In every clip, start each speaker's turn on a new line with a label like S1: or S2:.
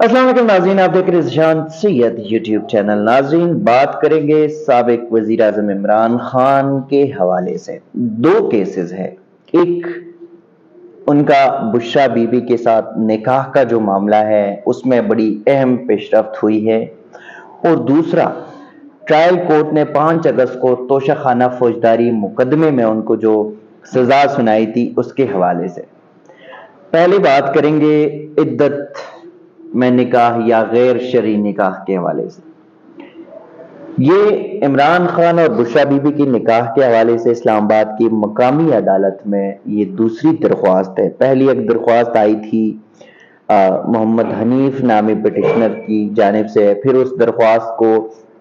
S1: السلام علیکم ناظرین، آپ دیکھ رہے ہیں ذیشان سید یوٹیوب چینل۔ ناظرین، بات کریں گے سابق وزیر اعظم عمران خان کے حوالے سے۔ دو کیسز ہیں، ایک ان کا بشرا بی بی کے ساتھ نکاح کا جو معاملہ ہے اس میں بڑی اہم پیش رفت ہوئی ہے، اور دوسرا ٹرائل کورٹ نے 5 اگست کو توشہ خانہ فوجداری مقدمے میں ان کو جو سزا سنائی تھی اس کے حوالے سے۔ پہلے بات کریں گے عدت میں نکاح یا غیر شرعی نکاح کے حوالے سے۔ یہ عمران خان اور بشرا بی بی کی نکاح کے حوالے سے اسلام آباد کی مقامی عدالت میں یہ دوسری درخواست ہے۔ پہلی ایک درخواست آئی تھی محمد حنیف نامی پٹیشنر کی جانب سے، پھر اس درخواست کو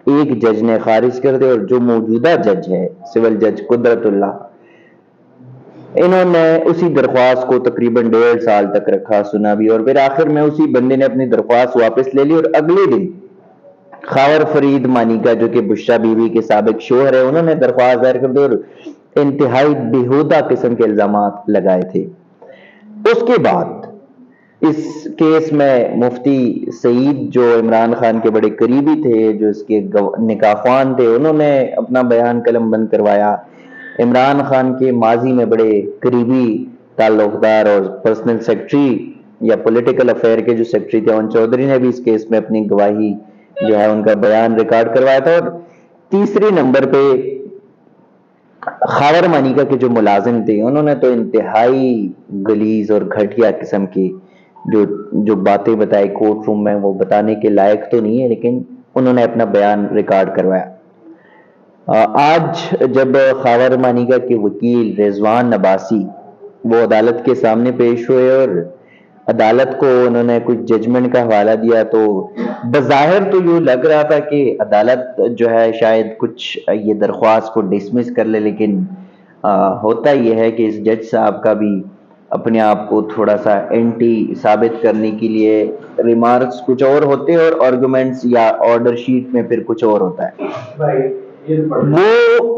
S1: ایک جج نے خارج کر دیا، اور جو موجودہ جج ہے سول جج قدرت اللہ، انہوں نے اسی درخواست کو تقریباً 1.5 سال تک رکھا، سنا بھی، اور پھر آخر میں اسی بندے نے اپنی درخواست واپس لے لی، اور اگلے دن خاور فرید مانیکا جو کہ بشرا بی بی کے سابق شوہر ہے، انہوں نے درخواست دائر کر دی اور انتہائی بیہودہ قسم کے الزامات لگائے تھے۔ اس کے بعد اس کیس میں مفتی سعید جو عمران خان کے بڑے قریبی تھے، جو اس کے نکاح خوان تھے، انہوں نے اپنا بیان قلم بند کروایا۔ عمران خان کے ماضی میں بڑے قریبی تعلق دار اور پرسنل سیکرٹری یا پولیٹیکل افیئر کے جو سیکرٹری تھے امن چودھری نے بھی اس کیس میں اپنی گواہی جو ہے ان کا بیان ریکارڈ کروایا تھا۔ اور تیسرے نمبر پہ خاور مانیکا کے جو ملازم تھے، انہوں نے تو انتہائی غلیظ اور گھٹیا قسم کی جو باتیں بتائی کورٹ روم میں، وہ بتانے کے لائق تو نہیں ہے، لیکن انہوں نے اپنا بیان ریکارڈ کروایا۔ آج جب خاور مانیکا کے وکیل رضوان عباسی وہ عدالت کے سامنے پیش ہوئے اور عدالت کو انہوں نے کچھ ججمنٹ کا حوالہ دیا، تو بظاہر تو یہ لگ رہا تھا کہ عدالت جو ہے شاید کچھ یہ درخواست کو ڈسمس کر لے، لیکن ہوتا یہ ہے کہ اس جج صاحب کا بھی اپنے آپ کو تھوڑا سا اینٹی ثابت کرنے کے لیے ریمارکس کچھ اور ہوتے ہیں، اور آرگومنٹس یا آرڈر شیٹ میں پھر کچھ اور ہوتا ہے۔ وہ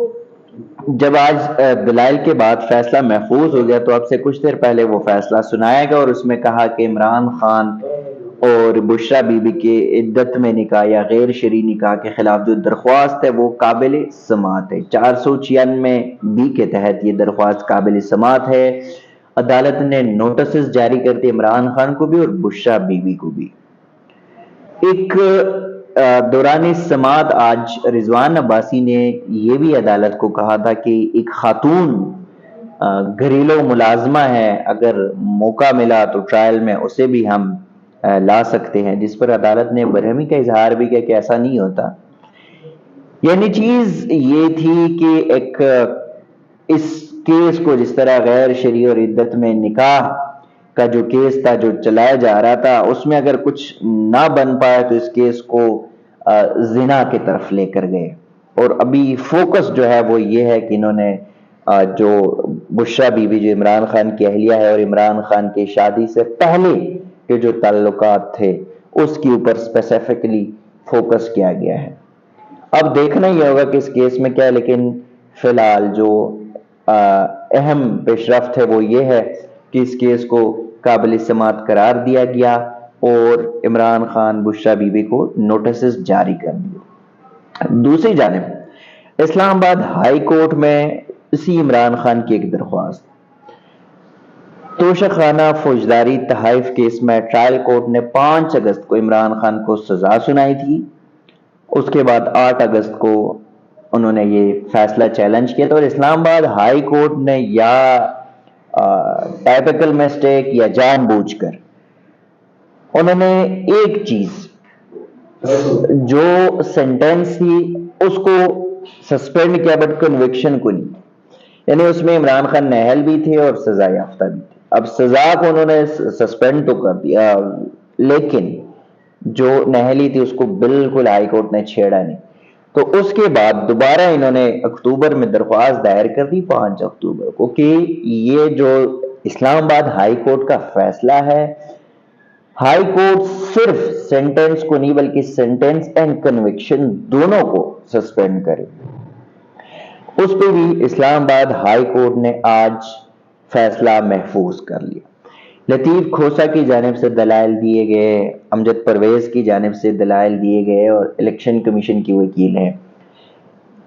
S1: جب آج دلائل کے بعد فیصلہ محفوظ ہو گیا، تو اب سے کچھ دیر پہلے وہ فیصلہ سنایا گیا، اور اس میں کہا کہ عمران خان اور بشرا بی بی کے عدت میں نکاح یا غیر شرعی نکاح کے خلاف جو درخواست ہے وہ قابل سماعت ہے۔ 496 بی کے تحت یہ درخواست قابل سماعت ہے۔ عدالت نے نوٹسز جاری کر دی عمران خان کو بھی اور بشرا بی بی کو بھی۔ ایک دوران سماعت آج رضوان عباسی نے یہ بھی عدالت کو کہا تھا کہ ایک خاتون گھریلو ملازمہ ہے، اگر موقع ملا تو ٹرائل میں اسے بھی ہم لا سکتے ہیں، جس پر عدالت نے برہمی کا اظہار بھی کیا کہ ایسا نہیں ہوتا۔ یعنی چیز یہ تھی کہ ایک اس کیس کو جس طرح غیر شرعی اور عدت میں نکاح کا جو کیس تھا جو چلایا جا رہا تھا، اس میں اگر کچھ نہ بن پائے تو اس کیس کو زنا کی طرف لے کر گئے، اور ابھی فوکس جو ہے وہ یہ ہے کہ انہوں نے جو بشرا بی بی جو عمران خان کی اہلیہ ہے اور عمران خان کی شادی سے پہلے کے جو تعلقات تھے اس کے اوپر اسپیسیفکلی فوکس کیا گیا ہے۔ اب دیکھنا یہ ہوگا کہ اس کیس میں کیا ہے، لیکن فی الحال جو اہم پیش رفت ہے وہ یہ ہے کہ اس کیس کو قابل سماعت قرار دیا گیا اور عمران خان بشرا بی بی کو نوٹسز جاری کر دیے۔ دوسری جانب اسلام آباد ہائی کورٹ میں اسی عمران خان کی ایک درخواست، توشہ خانہ فوجداری تحائف کیس میں ٹرائل کورٹ نے 5 اگست کو عمران خان کو سزا سنائی تھی۔ اس کے بعد 8 اگست کو انہوں نے یہ فیصلہ چیلنج کیا تھا، اور اسلام آباد ہائی کورٹ نے یا ٹائپیکل مسٹیک یا جان بوجھ کر انہوں نے ایک چیز جو سینٹینس تھی اس کو سسپینڈ کیا، بٹ کنوکشن کو نہیں، یعنی اس میں عمران خان نااہل بھی تھے اور سزا یافتہ بھی تھے۔ اب سزا کو انہوں نے سسپینڈ تو کر دیا، لیکن جو نااہلی تھی اس کو بالکل ہائی کورٹ نے چھیڑا نہیں۔ تو اس کے بعد دوبارہ انہوں نے اکتوبر میں درخواست دائر کر دی 5 اکتوبر کو کہ یہ جو اسلام آباد ہائی کورٹ کا فیصلہ ہے، ہائی کورٹ صرف سینٹینس کو نہیں بلکہ سینٹینس اینڈ کنوکشن دونوں کو سسپینڈ کرے۔ اس پہ بھی اسلام آباد ہائی کورٹ نے آج فیصلہ محفوظ کر لیا۔ لطیف کھوسا کی جانب سے دلائل دیے گئے، امجد پرویز کی جانب سے دلائل دیے گئے اور الیکشن کمیشن کی وکیل ہیں۔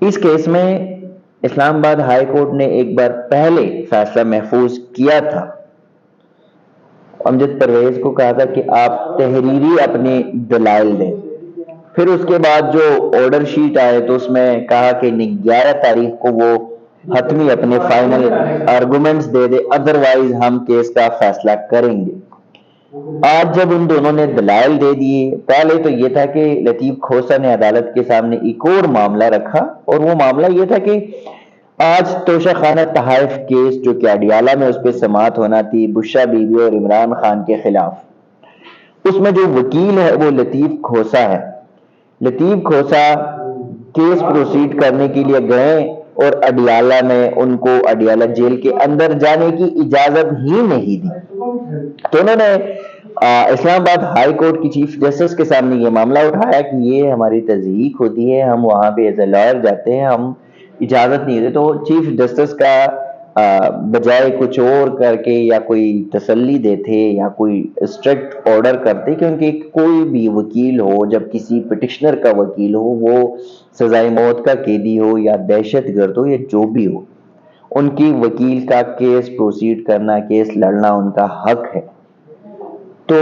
S1: اس کیس میں اسلام آباد ہائی کورٹ نے ایک بار پہلے فیصلہ محفوظ کیا تھا، امجد پرویز کو کہا تھا کہ آپ تحریری اپنے دلائل دیں، پھر اس کے بعد جو آرڈر شیٹ آئے تو اس میں کہا کہ 11 تاریخ کو وہ حتمی اپنے فائنل آرگومنٹس دے دے، ادروائز ہم کیس کا فیصلہ کریں گے۔ آج جب ان دونوں نے دلائل دے دیے، پہلے تو یہ تھا کہ لطیف کھوسا نے عدالت کے سامنے ایک اور معاملہ رکھا، اور وہ معاملہ یہ تھا کہ آج توشہ خانہ تحائف کیس جو کہ اڈیالہ میں اس پہ سماعت ہونا تھی بشرا بی بی اور عمران خان کے خلاف، اس میں جو وکیل ہے وہ لطیف کھوسا ہے۔ لطیف کھوسا کیس پروسیڈ کرنے کے لیے گئے اور اڈیالہ میں ان کو اڈیالہ جیل کے اندر جانے کی اجازت ہی نہیں دی، تو انہوں نے اسلام آباد ہائی کورٹ کی چیف جسٹس کے سامنے یہ معاملہ اٹھایا کہ یہ ہماری تضحیق ہوتی ہے، ہم وہاں پہ ایز اے لائر جاتے ہیں، ہم اجازت نہیں دیتے۔ تو چیف جسٹس کا بجائے کچھ اور کر کے یا کوئی تسلی دیتے یا کوئی اسٹرکٹ آرڈر کرتے، کیونکہ کوئی بھی وکیل ہو، جب کسی پٹیشنر کا وکیل ہو، وہ سزائے موت کا قیدی ہو یا دہشت گرد ہو یا جو بھی ہو، ان کی وکیل کا کیس پروسیڈ کرنا، کیس لڑنا ان کا حق ہے۔ تو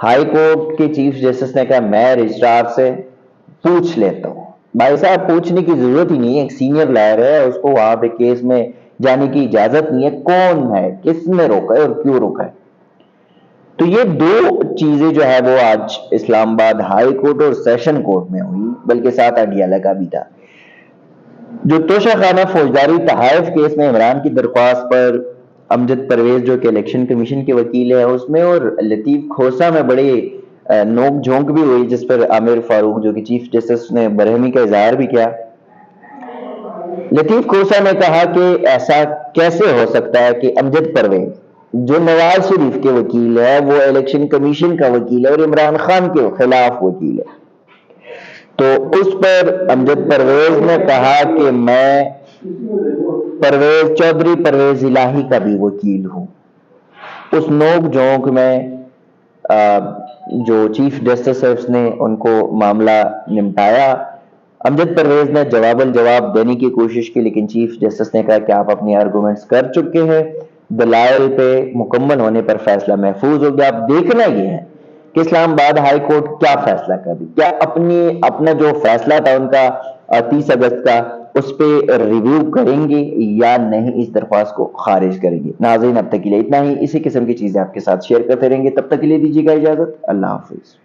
S1: ہائی کورٹ کے چیف جسٹس نے کہا میں رجسٹرار سے پوچھ لیتا ہوں۔ بھائی صاحب پوچھنے کی ضرورت ہی نہیں ہے، ایک سینئر لائر ہے، اس کو وہاں پہ کیس میں جانے کی اجازت نہیں ہے، کون ہے، کس نے روکا ہے اور کیوں روکا ہے۔ تو یہ دو چیزیں جو ہے وہ آج اسلام آباد ہائی کورٹ اور سیشن کورٹ میں ہوئی، بلکہ ساتھ اڈیالہ کا بھی تھا۔ جو توشہ خانہ فوجداری تحائف کیس میں عمران کی درخواست پر امجد پرویز جو کہ الیکشن کمیشن کے وکیل ہے اس میں، اور لطیف کھوسا میں بڑے نوک جھونک بھی ہوئی، جس پر عامر فاروق جو کہ چیف جسٹس نے برہمی کا اظہار بھی کیا۔ لطیف کھوسا نے کہا کہ ایسا کیسے ہو سکتا ہے کہ امجد پرویز جو نواز شریف کے وکیل ہے، وہ الیکشن کمیشن کا وکیل ہے اور عمران خان کے خلاف وکیل ہے۔ تو اس پر امجد پرویز نے کہا کہ میں پرویز چودھری پرویز الہی کا بھی وکیل ہوں۔ اس نوک جھونک میں جو چیف جسٹس ہے اس نے ان کو معاملہ نمٹایا۔ امجد پرویز نے جواب الجواب دینے کی کوشش کی، لیکن چیف جسٹس نے کہا کہ آپ اپنی آرگومنٹس کر چکے ہیں، دلائل پہ مکمل ہونے پر فیصلہ محفوظ ہو گیا۔ اب دیکھنا یہ ہے کہ اسلام آباد ہائی کورٹ کیا فیصلہ کر دی، کیا اپنا جو فیصلہ تھا ان کا 30 اگست کا، اس پہ ریویو کریں گے یا نہیں، اس درخواست کو خارج کریں گے۔ ناظرین اب تک کے لیے اتنا ہی، اسی قسم کی چیزیں آپ کے ساتھ شیئر کرتے رہیں گے، تب تک کے لیے دیجیے گا اجازت، اللہ حافظ۔